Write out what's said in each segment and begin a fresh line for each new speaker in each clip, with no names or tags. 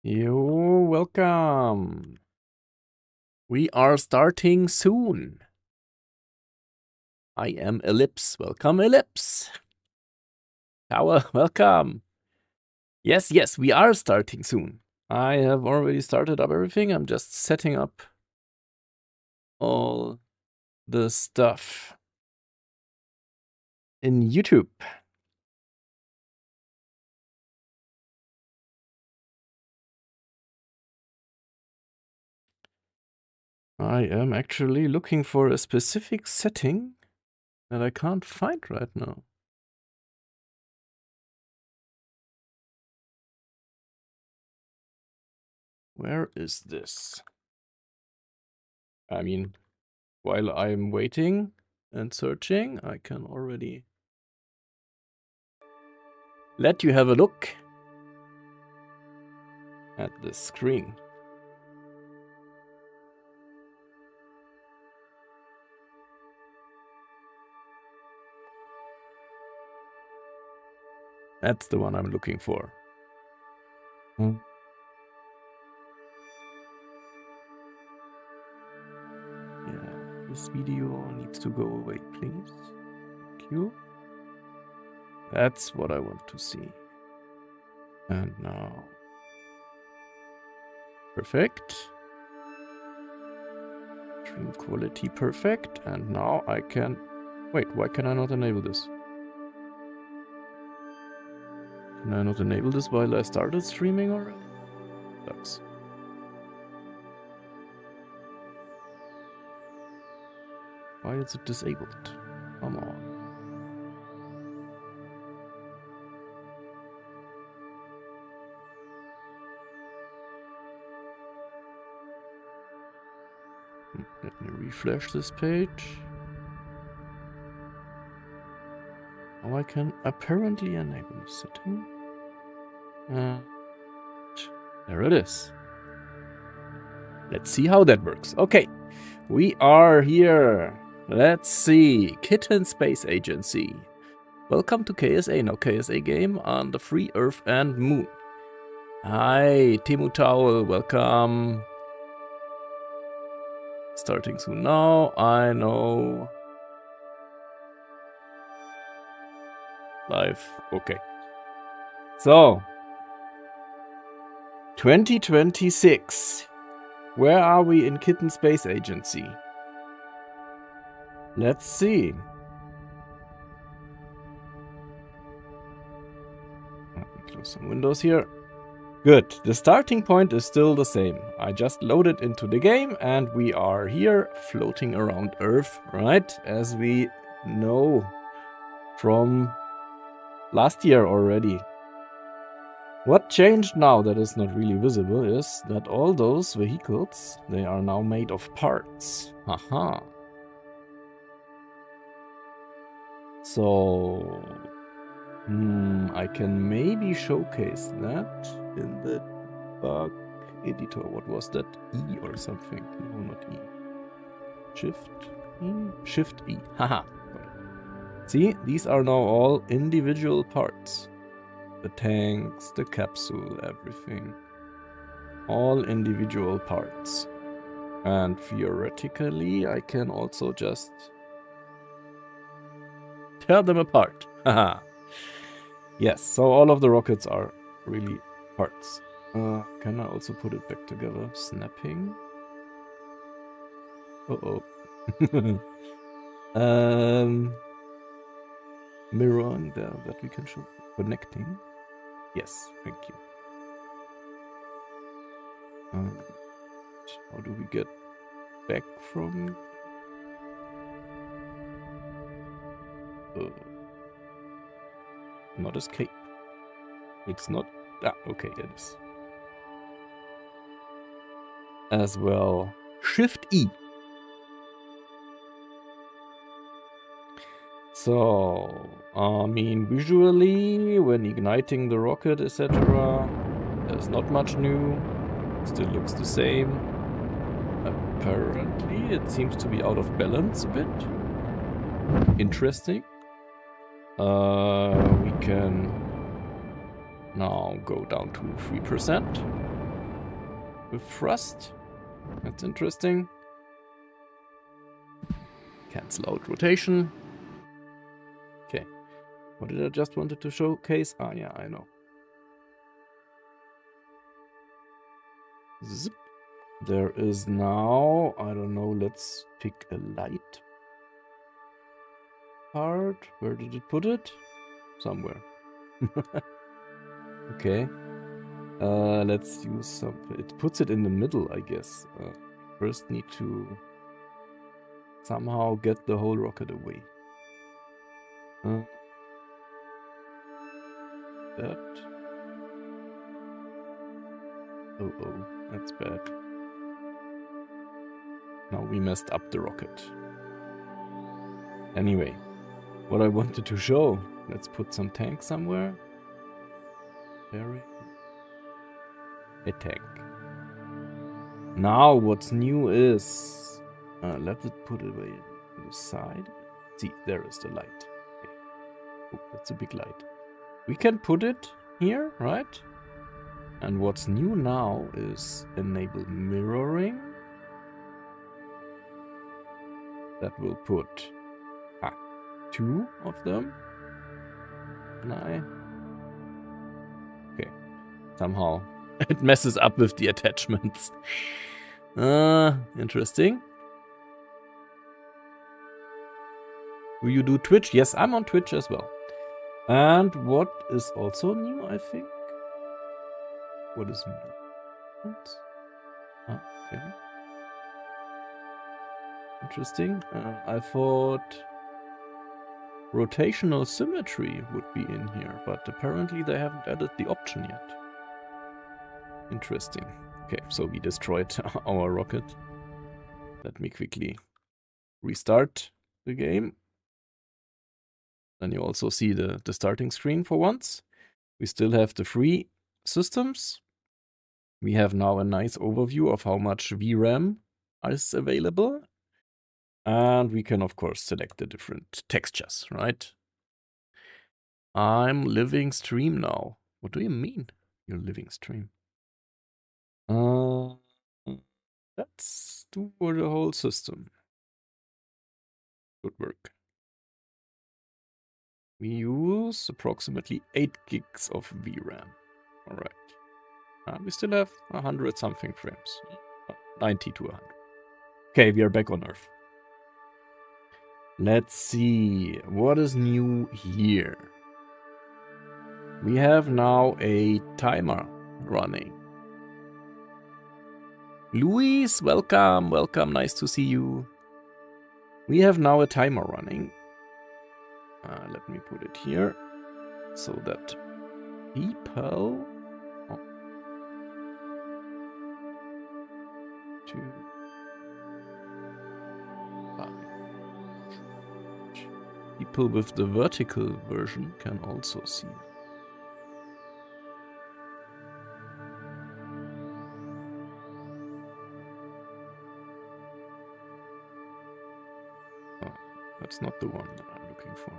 You're welcome. We are starting soon. I am Ellipse. Welcome, Ellipse. Tower, welcome. Yes, we are starting soon. I have already started up everything. I'm just setting up all the stuff in YouTube. I am actually looking for a specific setting that I can't find right now. Where is this? I mean, while I'm waiting and searching, I can already let you have a look at the screen. That's the one I'm looking for. Yeah, this video needs to go away, please. Thank you. That's what I want to see. And now. Perfect. Stream quality perfect. And now I can... Wait, why can I not enable this? Can I not enable this while I started streaming already? Sucks. Why is it disabled? Come on. Let me refresh this page. Now I can apparently enable the setting. There it is. Let's see how that works. Okay, we are here. Let's see. Kitten Space Agency. Welcome to KSA, now KSA game on the free Earth and Moon. Hi, Timu Towel, welcome. Starting soon now, I know. Live, okay. So, 2026. Where are we in Kitten Space Agency? Let's see. Let me close some windows here. Good. The starting point is still the same. I just loaded into the game and we are here floating around Earth, right? As we know from last year already. What changed now that is not really visible is that all those vehicles, they are now made of parts. Haha. So, I can maybe showcase that in the bug editor. What was that? E or something? No, not E. Shift E? Shift E. Haha. See, these are now all individual parts. The tanks, the capsule, everything. All individual parts. And theoretically, I can also just tear them apart. Haha. Yes, so all of the rockets are really parts. Can I also put it back together? Snapping. Uh-oh. Mirroring there that we can show. Connecting. Yes, thank you. How do we get back from... not escape. It's not... Ah, okay, it is. As well. Shift E. So, I mean, visually, when igniting the rocket, etc., there's not much new. It still looks the same. Apparently, it seems to be out of balance a bit. Interesting. We can now go down to 3%. with thrust. That's interesting. Cancel out rotation. Okay. What did I just wanted to showcase? Ah, yeah, I know. Zip. There is now, I don't know, let's pick a light part. Where did it put it? Somewhere. Okay. Let's use some. It puts it in the middle, I guess. First need to somehow get the whole rocket away. That. Oh, that's bad. Now we messed up the rocket. Anyway, what I wanted to show. Let's put some tank somewhere. Very. A tank. Now what's new is... let's put it away to the side. See, there is the light. Okay. Oh, that's a big light. We can put it here, right? And what's new now is enable mirroring. That will put 2 of them. Can I? Okay. Somehow it messes up with the attachments. Interesting. Do you do Twitch? Yes, I'm on Twitch as well. And what is also new, I think? What is new? Okay. Interesting. I thought rotational symmetry would be in here, but apparently they haven't added the option yet. Interesting. Okay, so we destroyed our rocket. Let me quickly restart the game. Then you also see the starting screen for once. We still have the free systems. We have now a nice overview of how much VRAM is available. And we can, of course, select the different textures, right? I'm living stream now. What do you mean, you're living stream? Let's do the whole system. Good work. We use approximately 8 gigs of VRAM. All right. We still have 100 something frames. 90 to 100. Okay, we are back on Earth. Let's see. What is new here? We have now a timer running. Luis, welcome, welcome, nice to see you. We have now a timer running. Let me put it here so that people... People with the vertical version can also see. Oh, that's not the one that I'm looking for.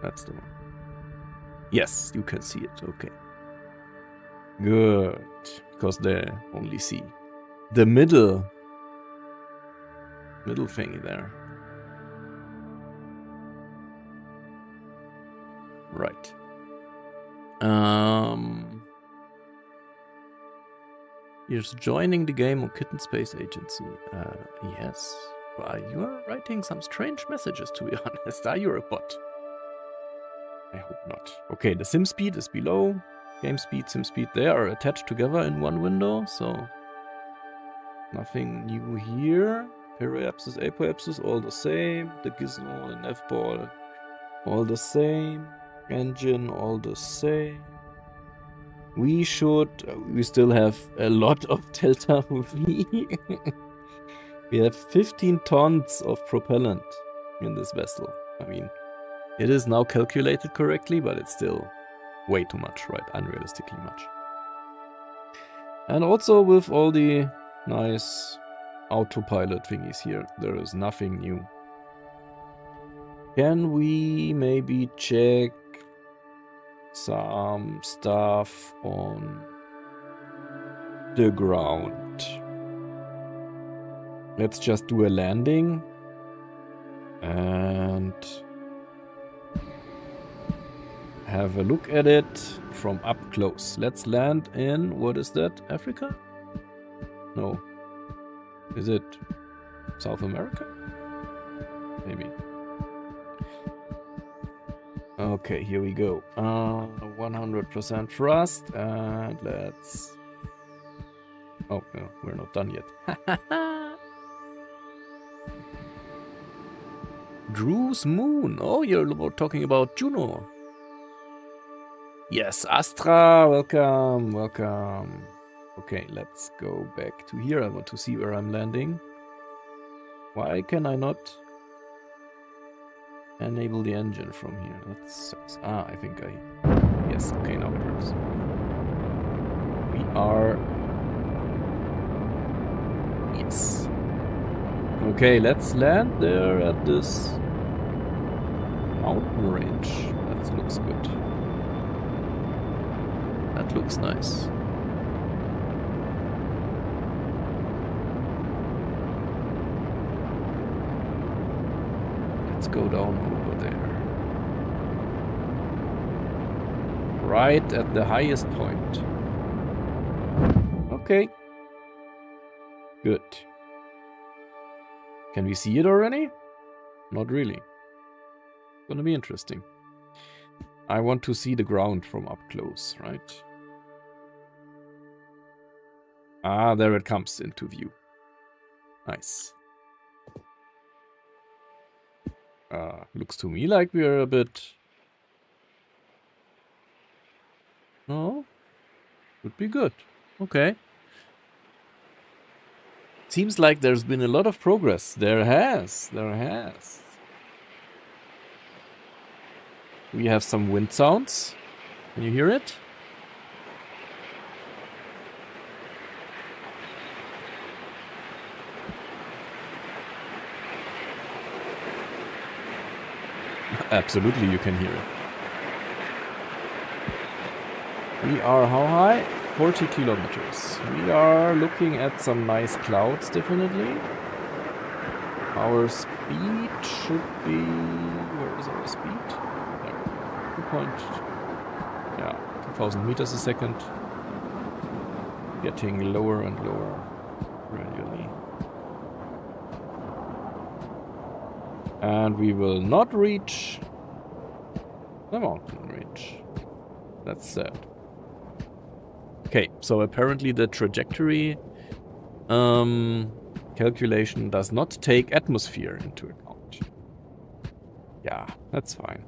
That's the one. Yes, you can see it. Okay. Good. Because they only see the middle thingy there. Right. You're joining the game on Kitten Space Agency. Yes. Well, you are writing some strange messages, to be honest. Are you a bot? I hope not. Okay, the sim speed is below. Game speed, sim speed, they are attached together in one window, so nothing new here. Periapsis, apoapsis, all the same. The gizmo and F-ball, all the same. Engine, all the same. We still have a lot of Delta V. We have 15 tons of propellant in this vessel. I mean, it is now calculated correctly, but it's still way too much, right? Unrealistically much. And also with all the nice autopilot thingies here, there is nothing new. Can we maybe check some stuff on the ground. Let's just do a landing and have a look at it from up close. Let's land in, what is that, Africa? No. Is it South America? Maybe. Okay, here we go. 100% thrust, and let's... Oh, no, we're not done yet. Drew's moon. Oh, you're talking about Juno. Yes, Astra, welcome, welcome. Okay, let's go back to here. I want to see where I'm landing. Why can I not enable the engine from here? That sucks. Ah, I think I... Yes, okay, now it works. We are... Yes. Okay, let's land there at this mountain range. That looks good. That looks nice. Let's go down over there. Right at the highest point. Okay. Good. Can we see it already? Not really. Gonna be interesting. I want to see the ground from up close, right? Ah, there it comes into view. Nice. Looks to me like we're a bit... No? Would be good. Okay. Seems like there's been a lot of progress. There has. There has. We have some wind sounds. Can you hear it? Absolutely, you can hear it. We are how high? 40 kilometers. We are looking at some nice clouds, definitely. Our speed should be... Where is our speed? There. 2,000 meters a second. Getting lower and lower gradually. And we will not reach the mountain range. That's sad. Okay, so apparently the trajectory calculation does not take atmosphere into account. Yeah, that's fine.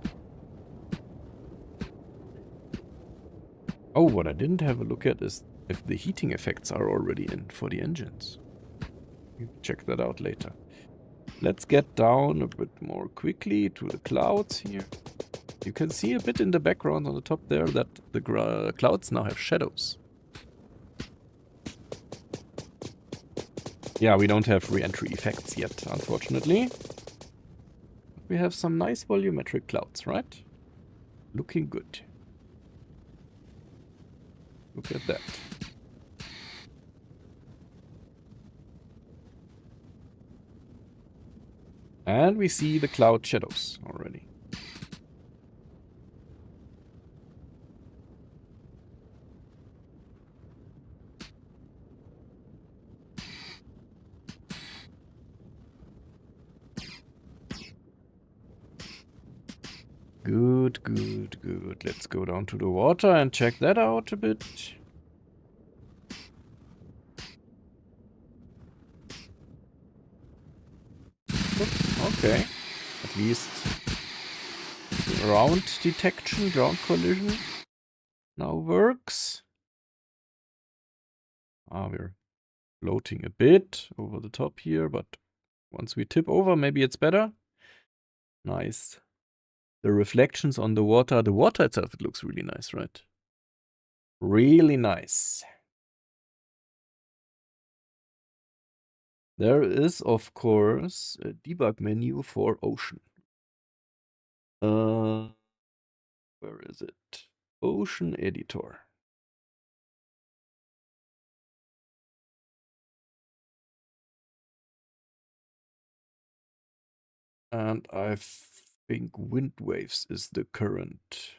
Oh, what I didn't have a look at is if the heating effects are already in for the engines. Check that out later. Let's get down a bit more quickly to the clouds here. You can see a bit in the background on the top there that the clouds now have shadows. Yeah, we don't have re-entry effects yet, unfortunately. We have some nice volumetric clouds, right? Looking good. Look at that. And we see the cloud shadows already. Good, good, good. Let's go down to the water and check that out a bit. Okay. At least ground detection, ground collision now works. Ah, we're floating a bit over the top here, but once we tip over, maybe it's better. Nice. The reflections on the water itself, it looks really nice, right? Really nice. There is, of course, a debug menu for ocean. Where is it? Ocean editor. And I think wind waves is the current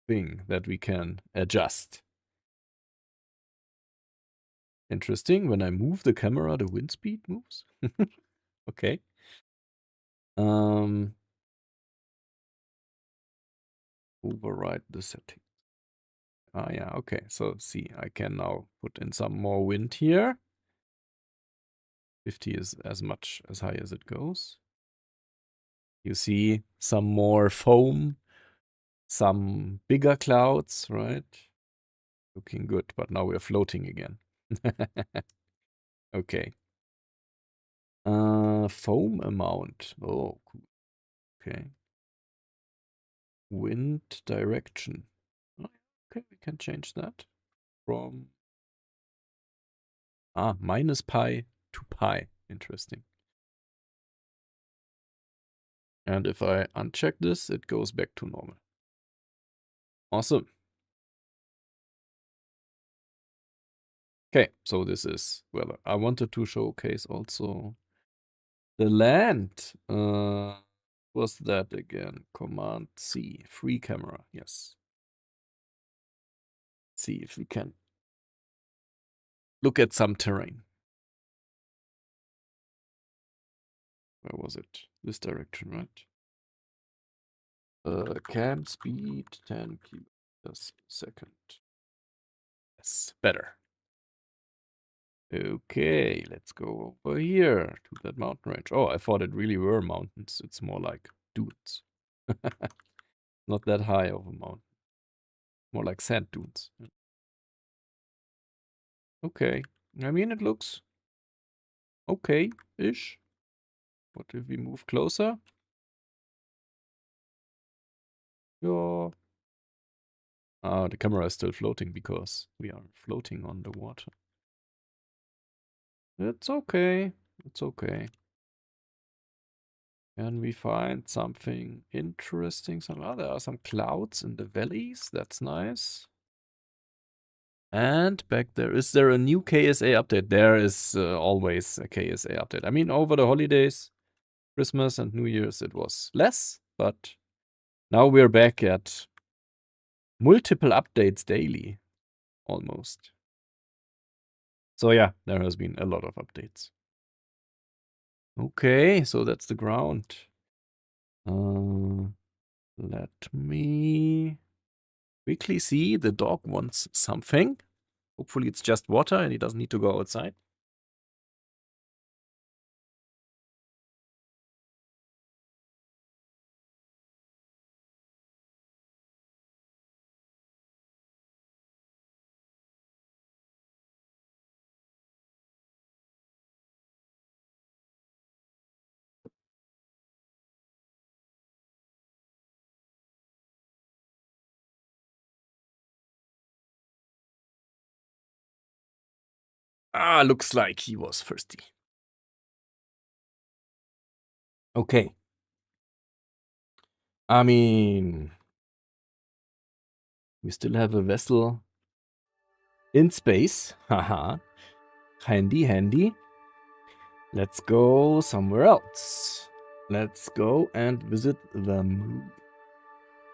thing that we can adjust. Interesting. When I move the camera, the wind speed moves. Okay. Override the setting. Ah, yeah. Okay. So see, I can now put in some more wind here. 50 is as much as high as it goes. You see some more foam, some bigger clouds, right? Looking good, but now we're floating again. Okay. Foam amount. Oh, cool. Okay. Wind direction. Oh, okay, we can change that from minus pi to pi. Interesting. And if I uncheck this, it goes back to normal. Awesome. Okay, so this is, well, I wanted to showcase also the land. Was that again? Command C, free camera, yes. See if we can look at some terrain. Where was it? This direction, right? Cam speed 10 kilometers a second. Yes, better. Okay, let's go over here to that mountain range. Oh, I thought it really were mountains. It's more like dunes. Not that high of a mountain. More like sand dunes. Okay. I mean, it looks okay-ish. What if we move closer? Yeah. The camera is still floating because we are floating on the water. It's okay. It's okay. Can we find something interesting? There are some clouds in the valleys. That's nice. And back there, is there a new KSA update? There is always a KSA update. I mean, over the holidays, Christmas and New Year's, it was less, but now we're back at multiple updates daily, almost. So yeah, there has been a lot of updates. Okay, so that's the ground. Let me quickly see. The dog wants something. Hopefully it's just water and he doesn't need to go outside. Looks like he was thirsty. Okay. I mean, we still have a vessel in space. Haha. Handy, handy. Let's go somewhere else. Let's go and visit the moon.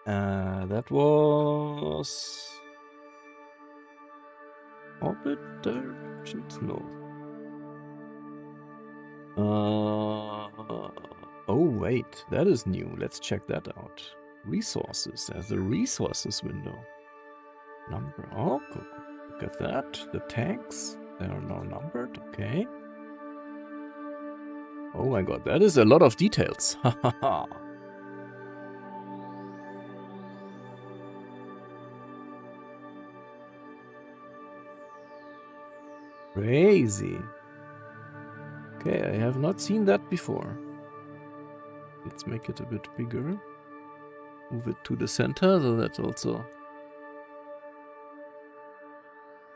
That was orbit directions? No. Oh wait, that is new. Let's check that out. Resources. There's a resources window. Number. Oh, cool. Look at that. The tanks. They are now numbered. Okay. Oh my god, that is a lot of details. Hahaha. Crazy. Okay, I have not seen that before. Let's make it a bit bigger. Move it to the center, so that's also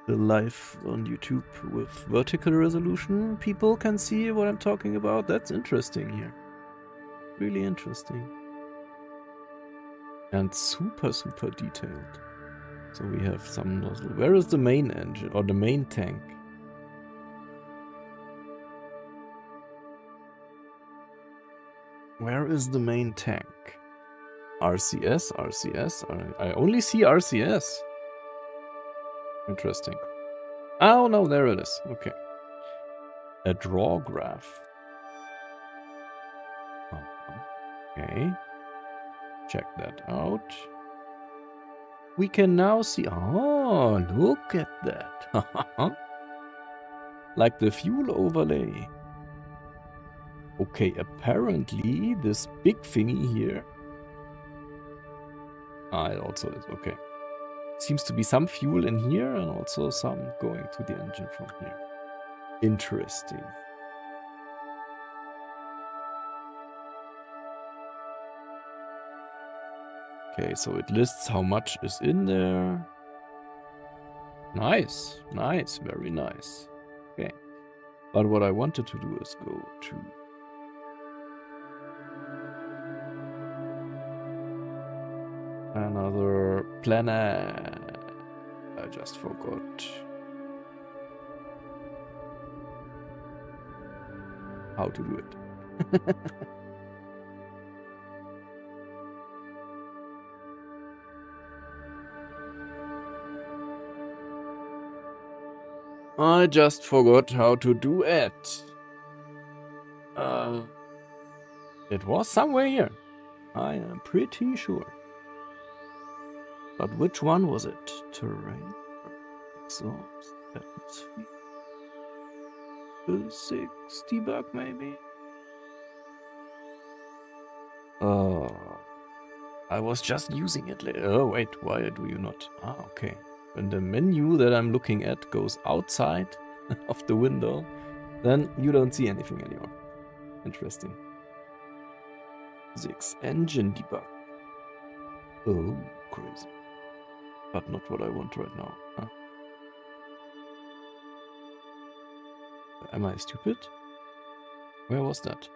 the live on YouTube with vertical resolution. People can see what I'm talking about. That's interesting here. Really interesting. And super, super detailed. So we have some nozzle. Where is the main engine or the main tank? Where is the main tank? RCS, RCS. I only see RCS. Interesting. Oh, no, there it is. Okay. A draw graph. Okay. Check that out. We can now see... Oh, look at that. Like the fuel overlay. Okay, apparently this big thingy here... Ah, it also is. Okay. Seems to be some fuel in here and also some going to the engine from here. Interesting. Okay, so it lists how much is in there. Nice, nice, very nice. Okay. But what I wanted to do is go to... another planet. I just forgot how to do it. I just forgot how to do it. It was somewhere here. I am pretty sure. But which one was it? Terrain, exhaust, atmosphere, physics, debug maybe? I was just using it later. Oh wait, why do you not? Ah, okay. When the menu that I'm looking at goes outside of the window, then you don't see anything anymore. Interesting. Physics, engine debug. Oh, crazy. But not what I want right now. Huh? Am I stupid? Where was that?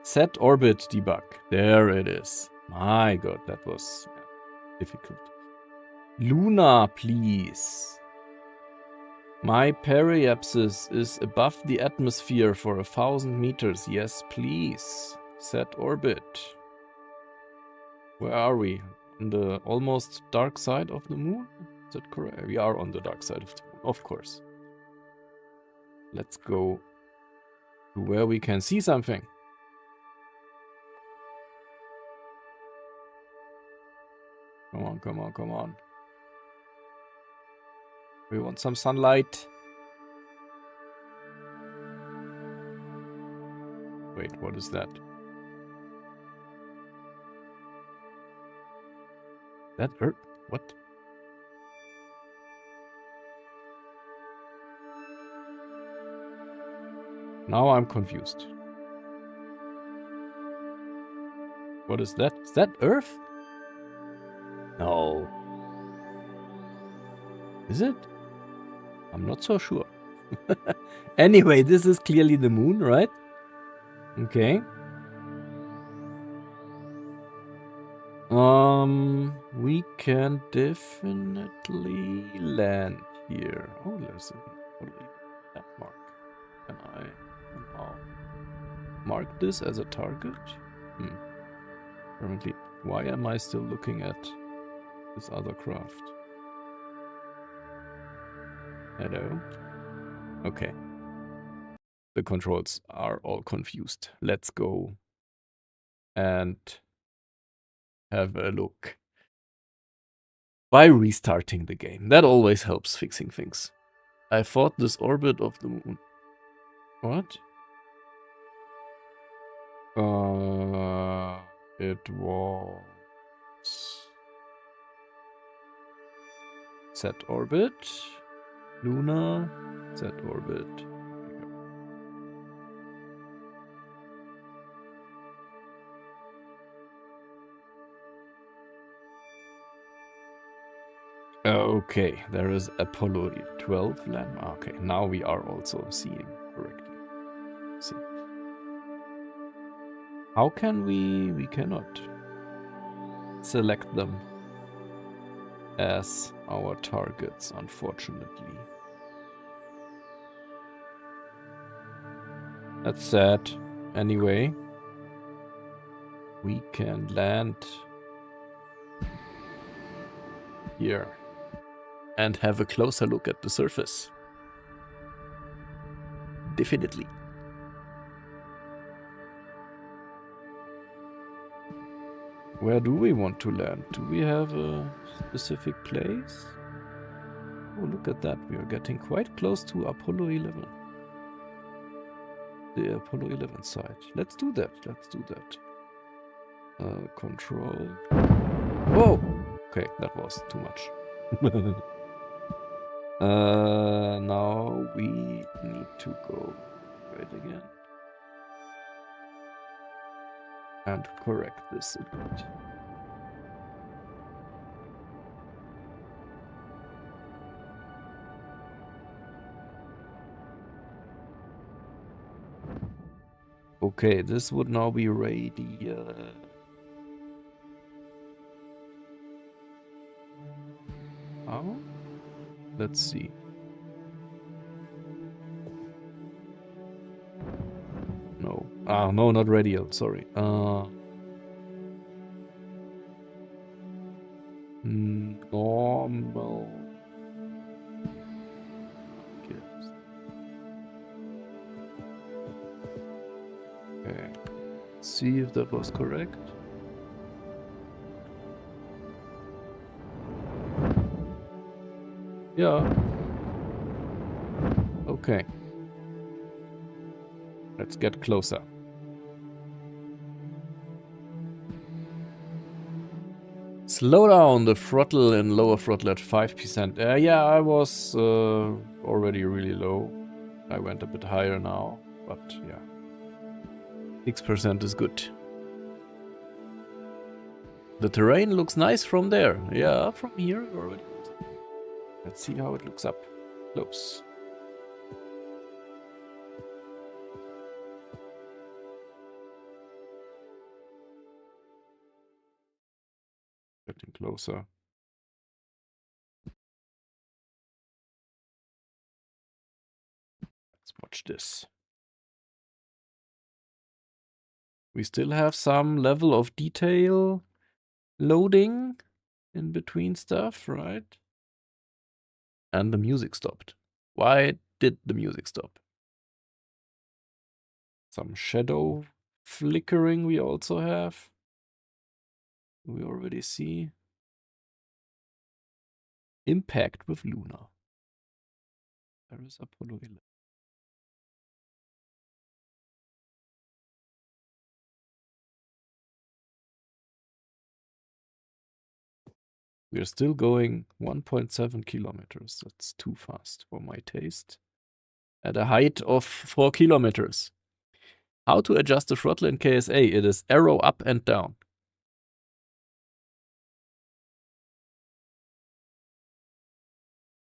Set orbit debug. There it is. My god, that was difficult. Luna, please. My periapsis is above the atmosphere for 1,000 meters. Yes, please. Set orbit. Where are we? On the almost dark side of the moon? Is that correct? We are on the dark side of the moon, of course. Let's go to where we can see something. Come on, come on, come on. We want some sunlight. Wait, what is that? That Earth? What? Now I'm confused. What is that? Is that Earth? No. Is it? I'm not so sure. Anyway, this is clearly the moon, right? Okay. We can definitely land here. Oh, there's a landmark. Can I somehow mark this as a target? Apparently, why am I still looking at this other craft? Hello? Okay. The controls are all confused. Let's go and have a look. By restarting the game. That always helps fixing things. I thought this orbit of the moon. What? It was... set orbit. Luna. Set orbit. Okay, there is Apollo 12 landmark. Okay, now we are also seeing correctly. Let's see. How can we? We cannot select them as our targets, unfortunately. That's sad. Anyway, we can land here and have a closer look at the surface. Definitely. Where do we want to land? Do we have a specific place? Oh, look at that. We are getting quite close to Apollo 11. The Apollo 11 site. Let's do that. Let's do that. Control. Whoa! Okay, that was too much. Now we need to go right again. And correct this a bit. Okay, this would now be radial. Oh, let's see. No. Ah, no, not radial. Sorry. Normal. Okay. Let's see if that was correct. Yeah. Okay. Let's get closer. Slow down the throttle and lower throttle at 5%. Yeah, I was already really low. I went a bit higher now, but yeah. 6% is good. The terrain looks nice from there. Yeah, from here already. Let's see how it looks up close. Getting closer. Let's watch this. We still have some level of detail loading in between stuff, right? And the music stopped. Why did the music stop? Some shadow flickering we also have. We already see. Impact with Luna. There is Apollo 11. We are still going 1.7 kilometers. That's too fast for my taste. At a height of 4 kilometers. How to adjust the throttle in KSA? It is arrow up and down.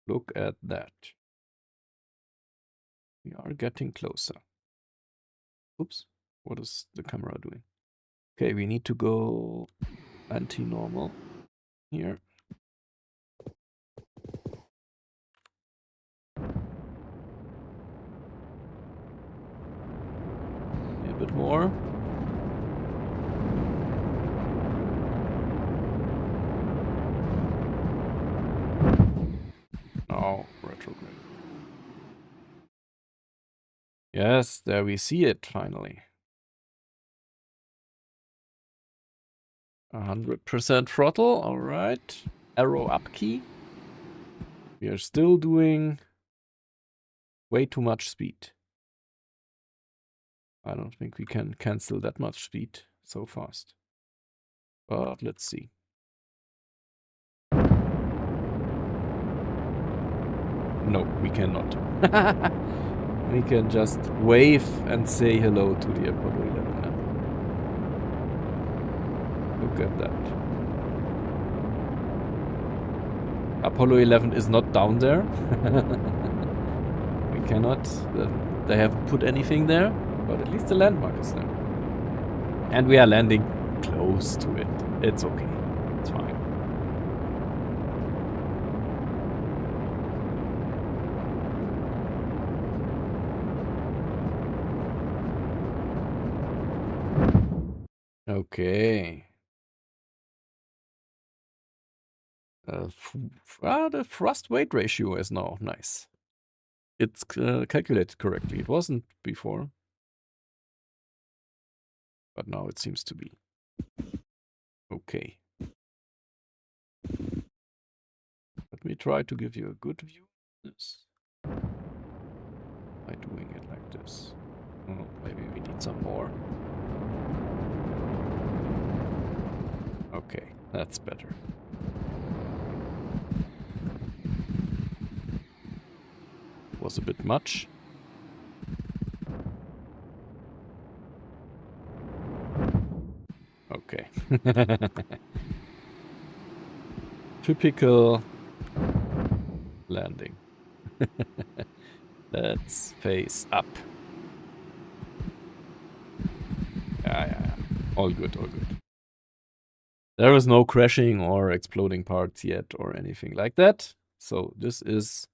Look at that. We are getting closer. Oops. What is the camera doing? Okay, we need to go anti-normal here. A bit more. Now retrograde. Yes, there we see it finally. 100% throttle, all right. Arrow up key. We are still doing way too much speed. I don't think we can cancel that much speed so fast. But let's see. No, we cannot. We can just wave and say hello to the Apollo 11 now. Look at that. Apollo 11 is not down there. We cannot. They haven't put anything there, but at least the landmark is there. And we are landing close to it. It's okay. It's fine. Okay. The thrust weight ratio is now nice. It's calculated correctly. It wasn't before. But now it seems to be. Okay. Let me try to give you a good view of this. By doing it like this. Oh, maybe we need some more. Okay, that's better. Was a bit much. Okay. Typical landing. Let's face up. Yeah. All good, all good. There is no crashing or exploding parts yet or anything like that. So this is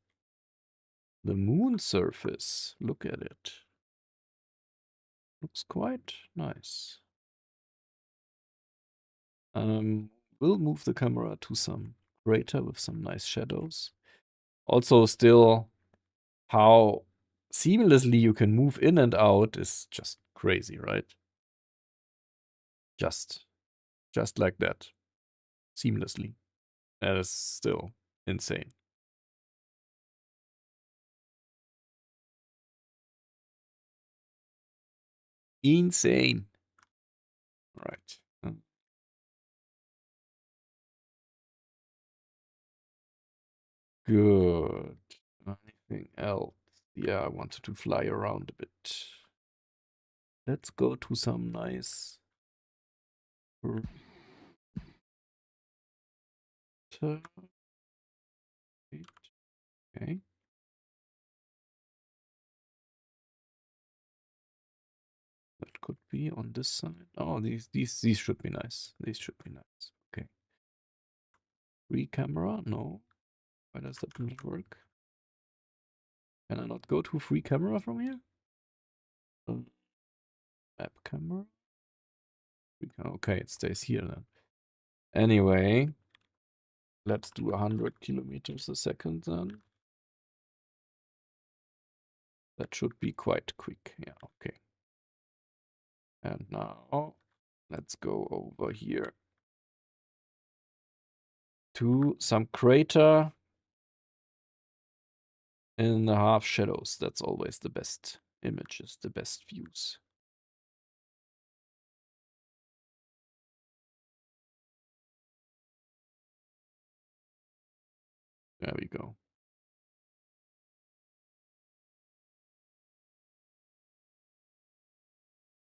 the moon surface. Look at it. Looks quite nice. We'll move the camera to some crater with some nice shadows. Also, still, how seamlessly you can move in and out is just crazy, right? Just like that. Seamlessly. That is still insane. Insane. All right. Good. Anything else? Yeah, I wanted to fly around a bit. Let's go to some nice okay. That could be on this side. Oh, these should be nice. These should be nice. Okay. Free camera? No. Why does that not work? Can I not go to free camera from here? Map camera? Okay, it stays here then. Anyway, let's do 100 kilometers a second then. That should be quite quick. Yeah, okay. And now let's go over here to some crater in the half shadows. That's always the best images, the best views. There we go.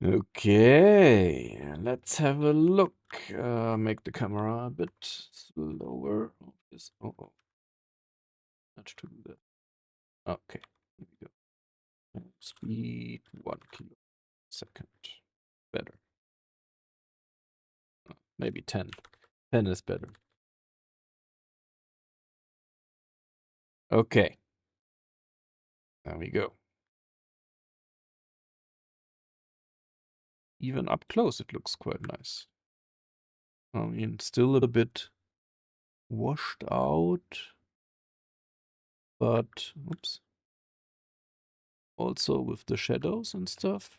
Okay, let's have a look. Make the camera a bit slower. Oh. Not to do that. Okay, here we go. Speed 1 kilo/second. Better. Maybe 10. 10 is better. Okay. There we go. Even up close, it looks quite nice. I mean, still a bit washed out, but oops. Also with the shadows and stuff.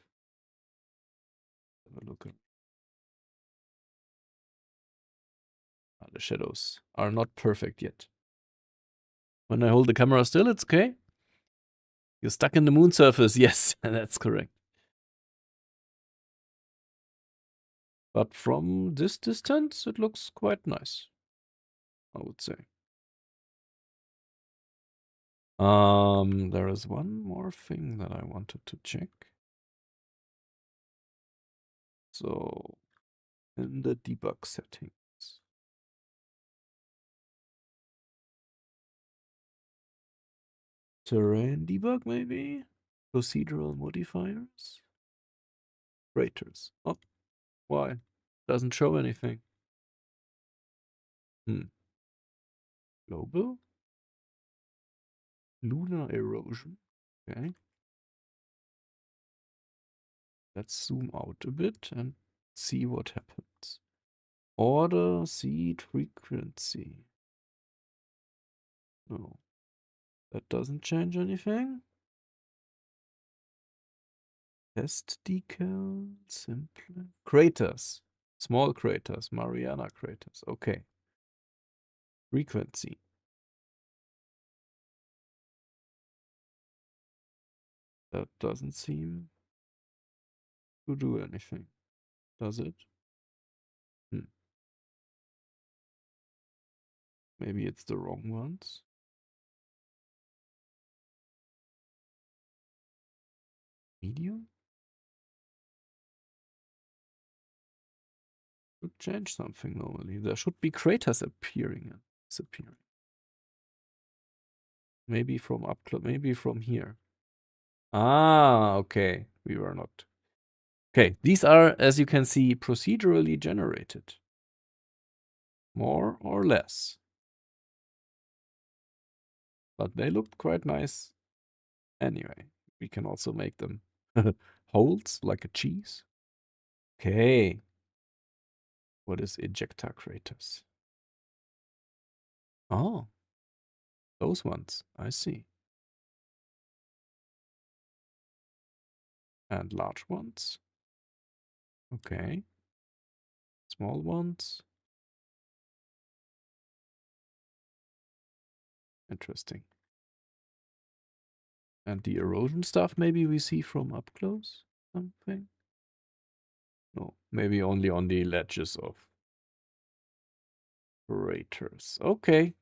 Have a look at the shadows are not perfect yet. When I hold the camera still, it's okay. You're stuck in the moon surface. Yes, that's correct. But from this distance, it looks quite nice, I would say. There is one more thing that I wanted to check. So, in the debug settings. Terrain debug, maybe? Procedural modifiers? Craters. Oh, Why? Doesn't show anything. Global? Lunar erosion. Okay. Let's zoom out a bit and see what happens. Order, seed, frequency. No. That doesn't change anything. Test decal, simple. Craters. Small craters, Mariana craters. Okay. Frequency. That doesn't seem to do anything. Does it? Maybe it's the wrong ones. Medium? Should change something normally. There should be craters appearing and disappearing. Maybe from up close, maybe from here. Ah, okay. We were not. Okay, these are, as you can see, procedurally generated. More or less. But they looked quite nice anyway. We can also make them holes like a cheese. Okay. What is ejecta craters? Oh, those ones. I see. And large ones. Okay. Small ones. Interesting. And the erosion stuff maybe we see from up close? Something? No, maybe only on the ledges of craters. Okay.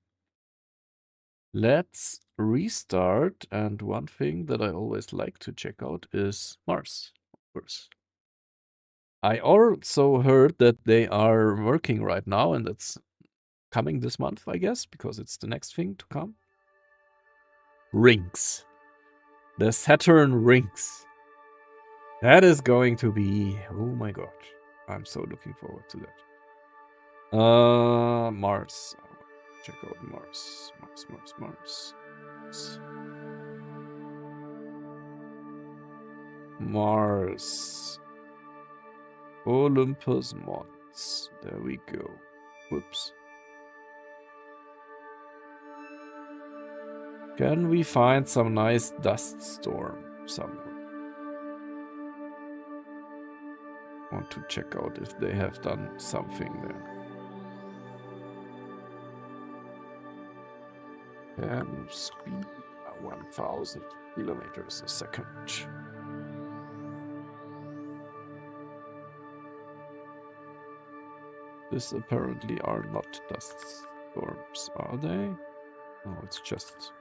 Let's restart. And one thing that I always like to check out is Mars, of course. I also heard that they are working right now, and that's coming this month, I guess, because it's the next thing to come. Rings. The Saturn rings. That is going to be, oh my god. I'm so looking forward to that. Mars. Check out Mars. Mars. Mars. Olympus Mons. There we go. Whoops. Can we find some nice dust storm somewhere? Want to check out if they have done something there. And speed 1000 kilometers a second. This apparently are not dust storms, are they? No, it's just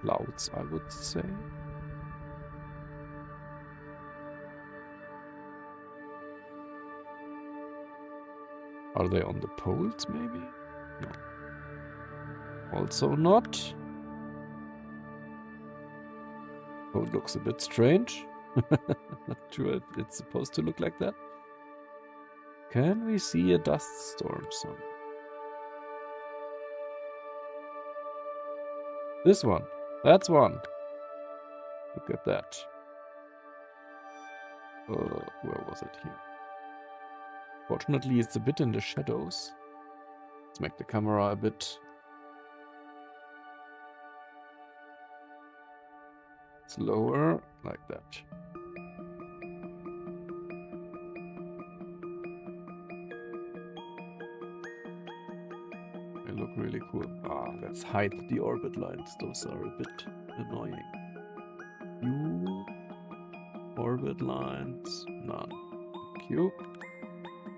clouds, I would say. Are they on the poles, maybe? No. Also not. Oh, it looks a bit strange. Not sure if it's supposed to look like that. Can we see a dust storm somewhere? This one. That's one. Look at that. Where was it here? Fortunately, it's a bit in the shadows. Let's make the camera a bit slower, like that. They look really cool. Ah, let's hide the orbit lines. Those are a bit annoying. Orbit lines, none. Q.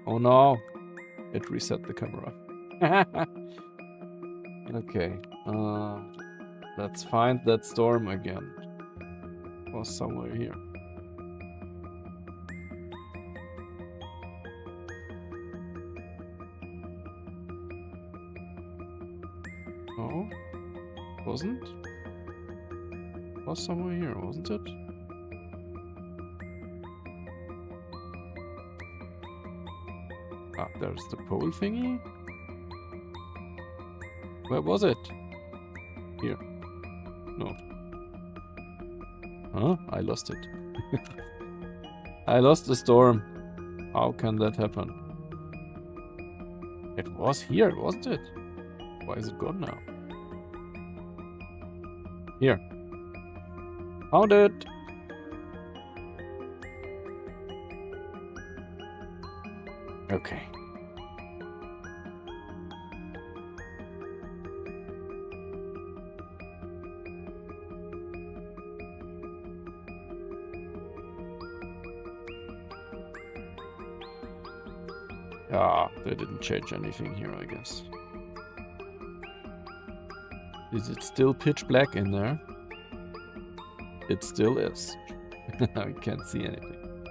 Oh no, it reset the camera. Okay, let's find that storm again. It was somewhere here. No, wasn't? It was somewhere here, wasn't it? Ah, there's the pole thingy. Where was it? Here. No. Huh? I lost it. I lost the storm. How can that happen? It was here, wasn't it? Why is it gone now? Here. Found it! Okay. Ah, they didn't change anything here, I guess. Is it still pitch black in there? It still is. I can't see anything.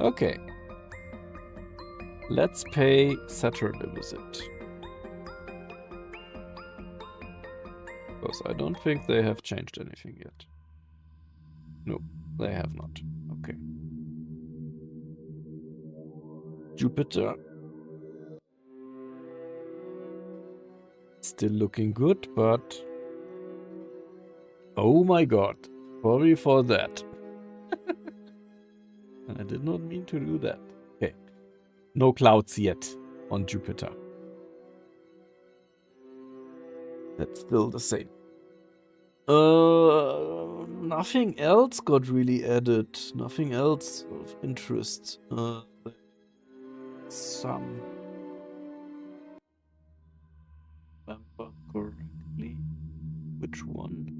Okay. Let's pay Saturn a visit. Because I don't think they have changed anything yet. No, they have not. Okay. Jupiter. Still looking good, but... Oh my god. Sorry for that. I did not mean to do that. Okay. No clouds yet on Jupiter. That's still the same. Nothing else got really added. Nothing else of interest. Some... Remember correctly. Which one?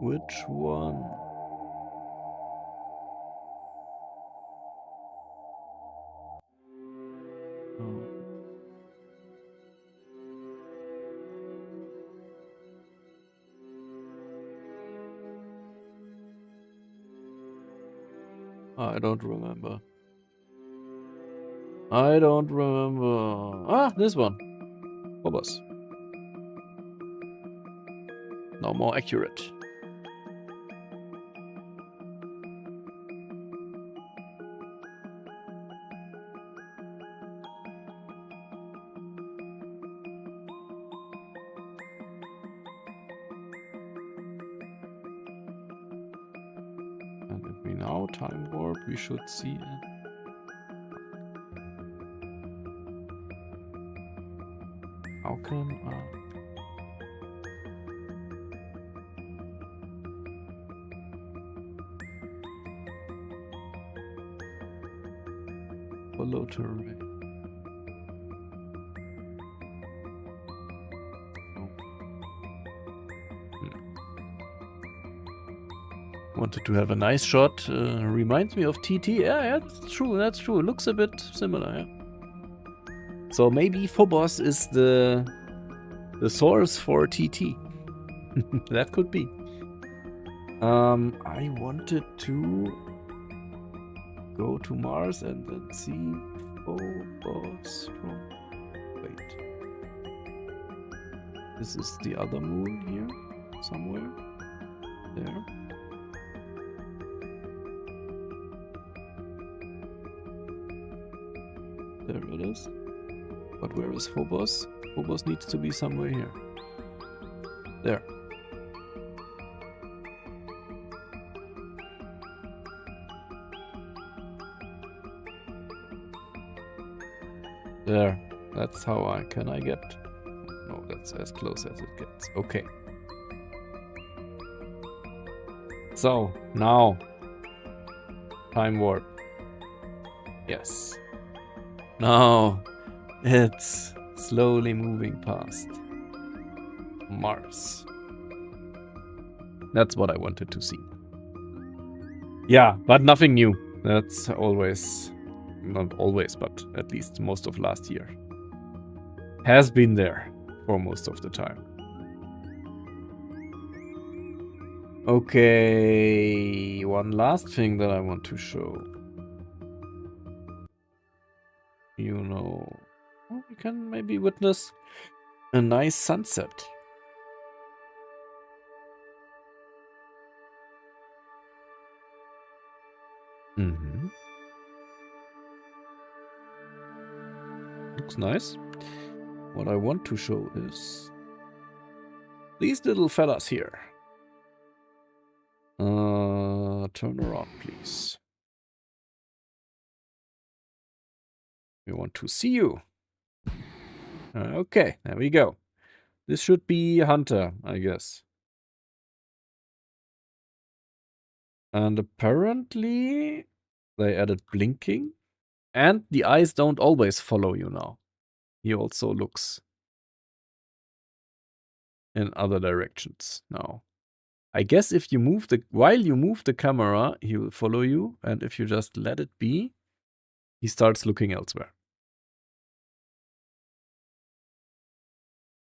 Which one? I don't remember. I don't remember. Ah, this one. Phobos. Now more accurate. And if we now time warp, we should see it. How can follow terrain? Wanted to have a nice shot. Reminds me of TT. Yeah, that's true. That's true. Looks a bit similar. Yeah. So maybe Phobos is the source for TT. That could be. I wanted to go to Mars and then see Phobos from... Wait. This is the other moon here, somewhere. There. There it is. But where is Phobos? Phobos needs to be somewhere here. There. There. That's how I get... No, that's as close as it gets. Okay. So, now. Time warp. Yes. Now, it's slowly moving past Mars. That's what I wanted to see. Yeah, but nothing new. That's always... Not always, but at least most of last year. Has been there for most of the time. Okay, one last thing that I want to show. You know, we can maybe witness a nice sunset. Mm-hmm. Looks nice. What I want to show is these little fellas here. Turn around, please. We want to see you. Okay, there we go. This should be Hunter, I guess. And apparently they added blinking. And the eyes don't always follow you now. He also looks in other directions now. I guess if you move while you move the camera, he will follow you. And if you just let it be, he starts looking elsewhere.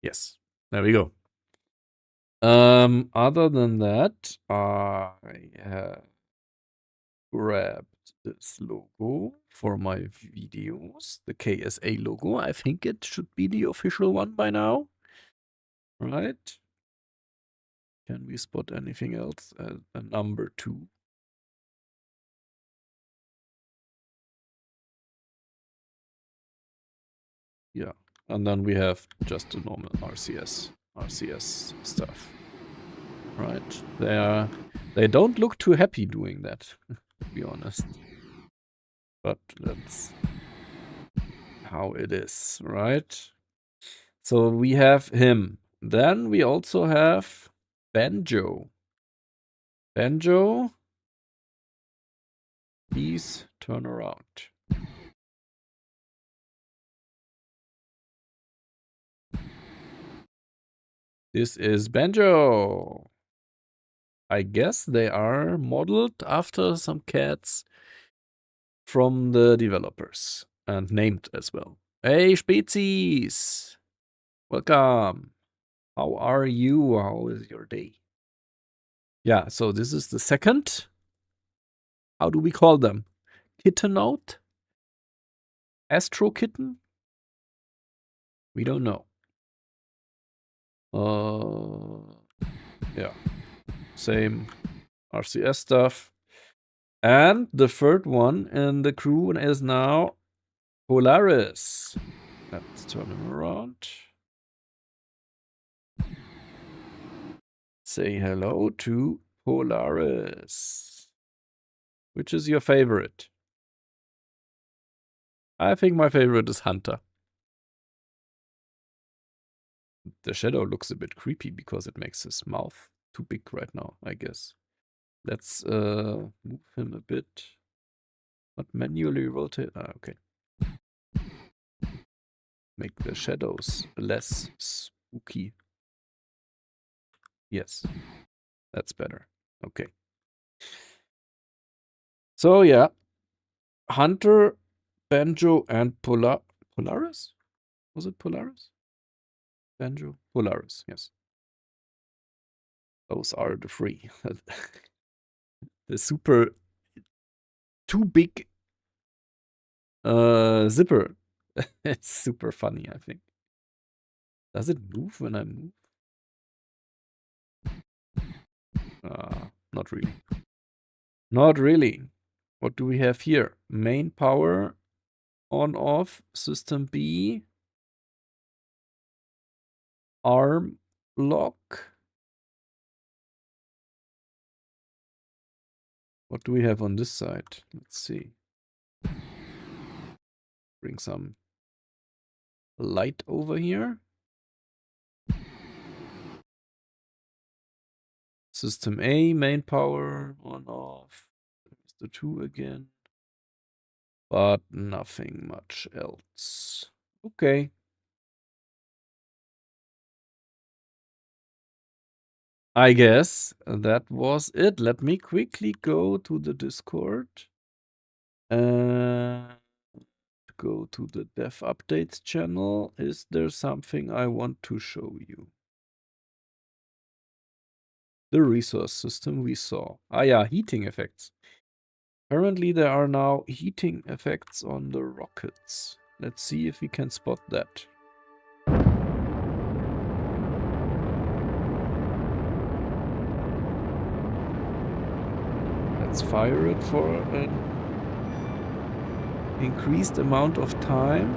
Yes, there we go. Other than that, I have grabbed this logo for my videos, the KSA logo. I think it should be the official one by now, right? Can we spot anything else? A number 2. Yeah, and then we have just the normal RCS stuff, right? They don't look too happy doing that, to be honest. But that's how it is, right? So we have him. Then we also have Banjo. Banjo, please turn around. This is Banjo. I guess they are modeled after some cats from the developers and named as well. Hey, Spezies! Welcome. How are you? How is your day? Yeah, so this is the second. How do we call them? Kittenote? Astro Kitten? We don't know. Yeah. Same RCS stuff. And the third one in the crew is now Polaris. Let's turn him around. Say hello to Polaris. Which is your favorite? I think my favorite is Hunter. The shadow looks a bit creepy because it makes his mouth too big right now, I guess. Let's move him a bit. Not manually rotate. Okay. Make the shadows less spooky. Yes. That's better. Okay. So yeah. Hunter, Banjo, and Polaris? Was it Polaris? Banjo? Polaris, yes. Those are the 3. The super too big zipper. It's super funny, I think. Does it move when I move? Not really. Not really. What do we have here? Main power, on off, system B, arm lock. What do we have on this side? Let's see. Bring some light over here. System A, main power, on off. There's the 2 again. But nothing much else. Okay. I guess that was it. Let me quickly go to the Discord. Go to the dev updates channel. Is there something I want to show you? The resource system we saw. Ah yeah, heating effects. Apparently there are now heating effects on the rockets. Let's see if we can spot that. Let's fire it for an Increased amount of time?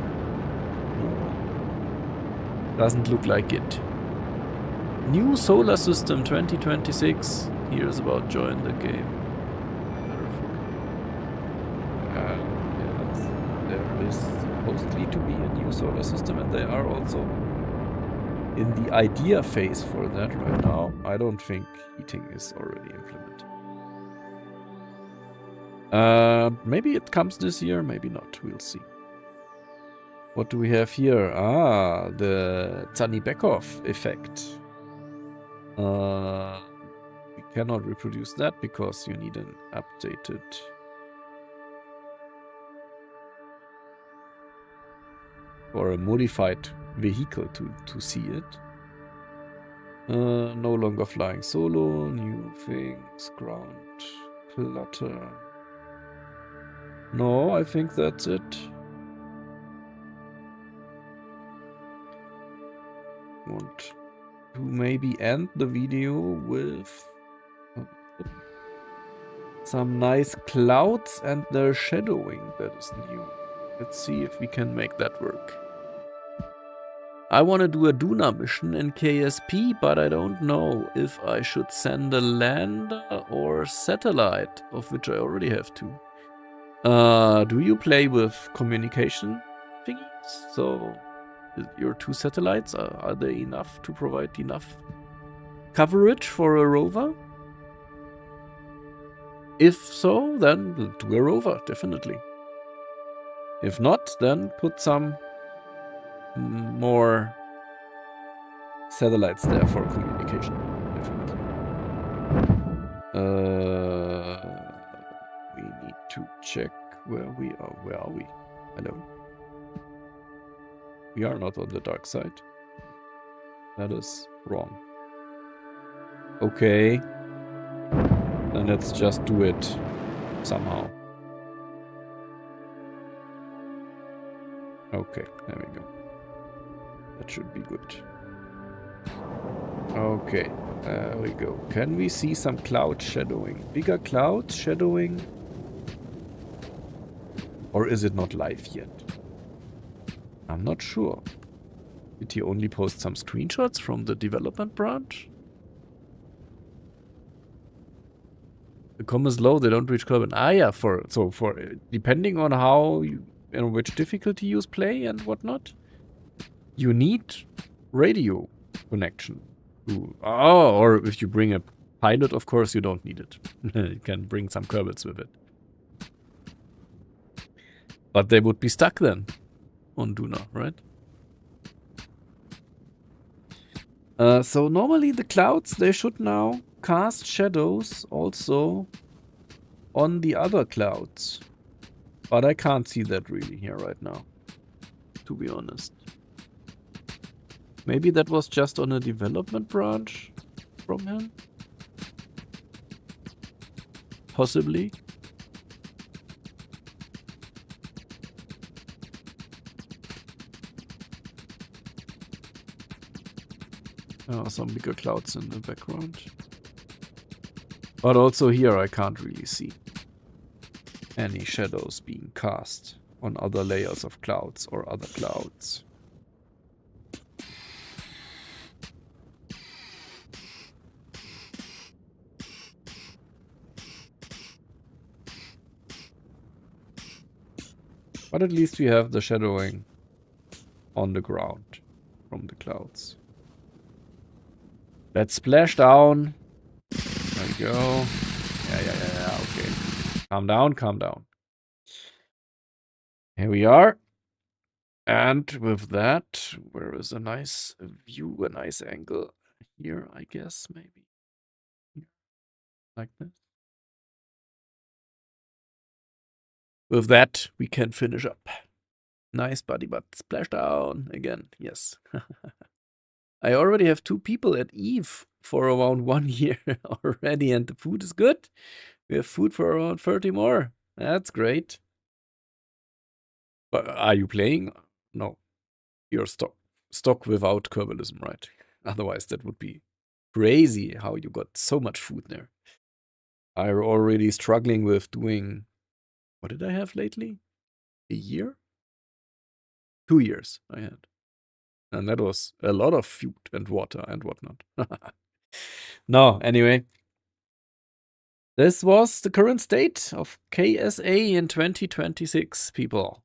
No. Doesn't look like it. New solar system 2026. Here's about join the game. Yes, there is supposedly to be a new solar system, and they are also in the idea phase for that right now. I don't think heating is already implemented. Maybe it comes this year, maybe not. We'll see. What do we have here? Ah, the Zanibekov effect. We cannot reproduce that because you need an updated... or a modified vehicle to see it. No longer flying solo, new things, ground, clutter. No, I think that's it. Want to maybe end the video with some nice clouds and their shadowing that is new. Let's see if we can make that work. I want to do a Duna mission in KSP, but I don't know if I should send a lander or satellite, of which I already have two. Do you play with communication thingies? So, your two satellites, are they enough to provide enough coverage for a rover? If so, then do a rover, definitely. If not, then put some more satellites there for communication, definitely. We need to check where we are. Where are we? Hello? We are not on the dark side. That is wrong. Okay. Then let's just do it somehow. Okay, there we go. That should be good. Okay, there we go. Can we see some cloud shadowing? Bigger clouds shadowing? Or is it not live yet? I'm not sure. Did he only post some screenshots from the development branch? The com is low, they don't reach Kerbin. Ah, yeah, for depending on how you know which difficulty you play and whatnot, you need radio connection. Or if you bring a pilot, of course you don't need it. You can bring some Kerbals with it. But they would be stuck then on Duna, right? So normally the clouds, they should now cast shadows also on the other clouds. But I can't see that really here right now, to be honest. Maybe that was just on a development branch from him? Possibly. Some bigger clouds in the background. But also here I can't really see any shadows being cast on other layers of clouds or other clouds. But at least we have the shadowing on the ground from the clouds. Let's splash down. There we go. Yeah, okay. Calm down, calm down. Here we are. And with that, where is a nice view, a nice angle? Here, I guess, maybe. Here. Like this. With that, we can finish up. Nice buddy, but splash down again. Yes. I already have 2 people at Eve for around 1 year already, and the food is good. We have food for around 30 more. That's great. But are you playing? No. You're stock without Kerbalism, right? Otherwise, that would be crazy how you got so much food there. I'm already struggling with doing... What did I have lately? a year? 2 years I had. And that was a lot of food and water and whatnot. No, anyway. This was the current state of KSA in 2026, people.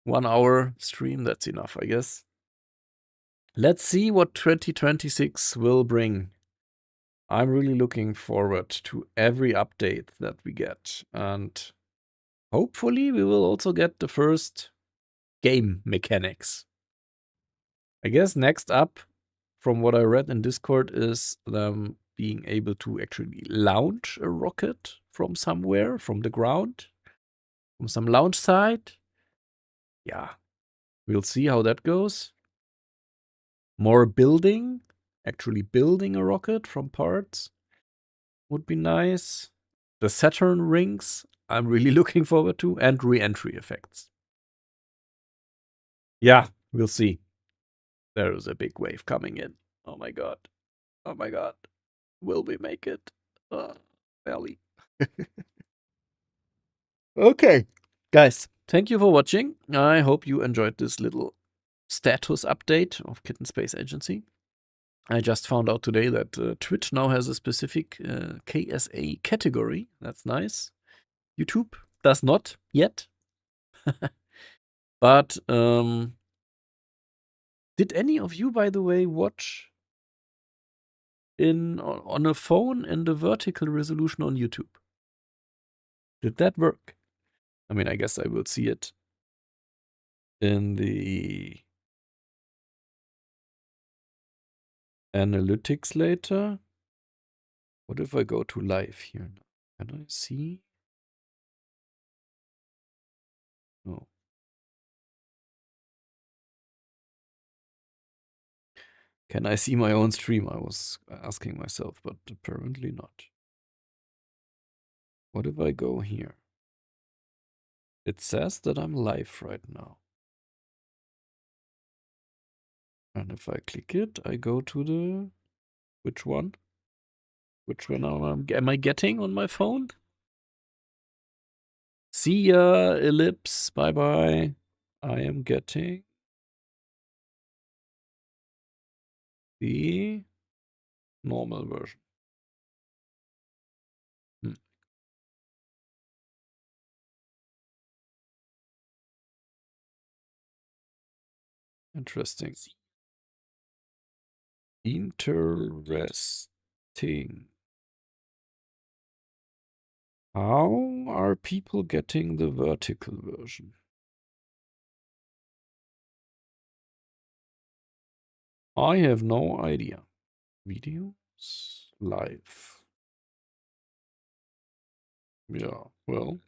1 hour stream, that's enough, I guess. Let's see what 2026 will bring. I'm really looking forward to every update that we get. And hopefully we will also get the first game mechanics. I guess next up, from what I read in Discord, is them being able to actually launch a rocket from somewhere, from the ground, from some launch site. Yeah, we'll see how that goes. More building, actually building a rocket from parts would be nice. The Saturn rings, I'm really looking forward to, and re-entry effects. Yeah, we'll see. There is a big wave coming in. Oh my god. Oh my god. Will we make it? Barely. Okay. Guys, thank you for watching. I hope you enjoyed this little status update of Kitten Space Agency. I just found out today that Twitch now has a specific KSA category. That's nice. YouTube does not yet. But did any of you, by the way, watch on a phone in the vertical resolution on YouTube? Did that work? I mean, I guess I will see it in the analytics later. What if I go to live here? Can I see? No. Can I see my own stream? I was asking myself, but apparently not. What if I go here? It says that I'm live right now. And if I click it, I go to the... Which one? Which one am I getting on my phone? See ya, Ellipse. Bye-bye. I am getting the normal version. Interesting. Interesting. How are people getting the vertical version? I have no idea. Videos live. Yeah, well,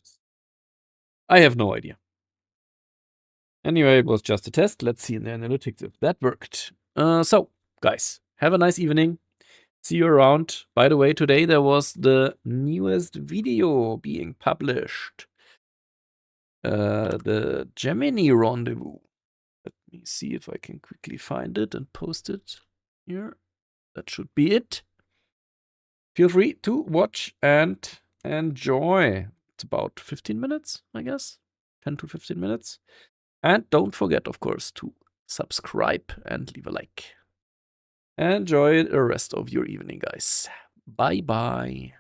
I have no idea. Anyway, it was just a test. Let's see in the analytics if that worked. So, guys, have a nice evening. See you around. By the way, today there was the newest video being published. The Gemini Rendezvous. Let me see if I can quickly find it and post it here. That should be it. Feel free to watch and enjoy. It's about 15 minutes, I guess. 10 to 15 minutes. And don't forget, of course, to subscribe and leave a like. Enjoy the rest of your evening, guys. Bye-bye.